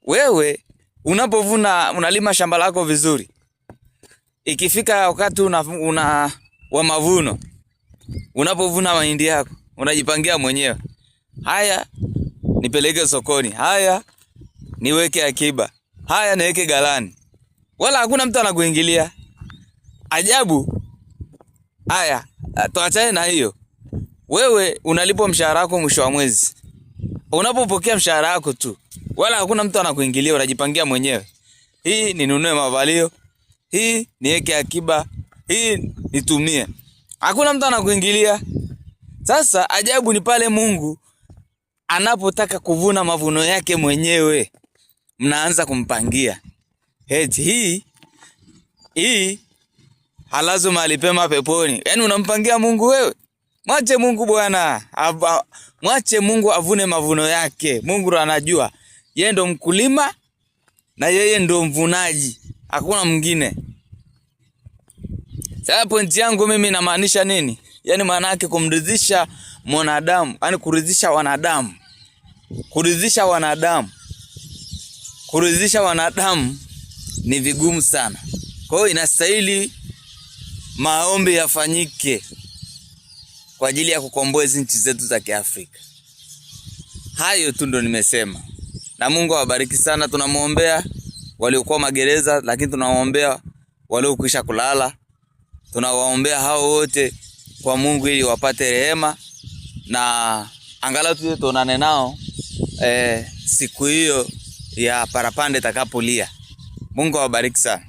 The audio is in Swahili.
wewe unapovuna, unalima shamba lako vizuri, ikifika wakati wa mavuno, unapovuna mahindi yako, unajipangia mwenyewe, haya nipeleke sokoni, haya niweke akiba, haya niweke galani, wala hakuna mtu anakuingilia. Ajabu. Haya, tuachane na hiyo. Wewe unalipwa mshahara wako mwisho wa mwezi. Unapopokea mshahara wako tu, wala hakuna mtu anakuingilia, unajipangia mwenyewe. Hii ninunue mavalio, hii niweke akiba, hii nitumie. Hakuna mtu anakuingilia. Sasa ajabu ni pale Mungu anapotaka kuvuna mavuno yake mwenyewe, mnaanza kumpangia. Hii halazo mahali pema peponi. Yaani unampangia Mungu wewe? Mwache Mungu bwana. Mwache Mungu avune mavuno yake. Mungu anajua. Yeye ndo mkulima na yeye ndo mvunaji. Hakuna mwingine. Sasa pointi yangu mimi inamaanisha nini? Yaani maana yake kumridhisha mwanadamu, yaani kuridhisha wanadamu. Kuridhisha wanadamu ni vigumu sana. Kwa hiyo inastahili maombi yafanyike kwa ajili ya kukomboa hizi nchi zetu za Kiafrika. Hayo tu ndo nimesema. Na Mungu awabariki sana. Tunamuombea waliokuwa magereza, lakini tunawaombea waliokwisha kulala. Tunawaombea hao wote kwa Mungu ili wapate rehema na angalau tuonane nao siku hiyo ya parapanda itakapolia. Mungu awabariki sana.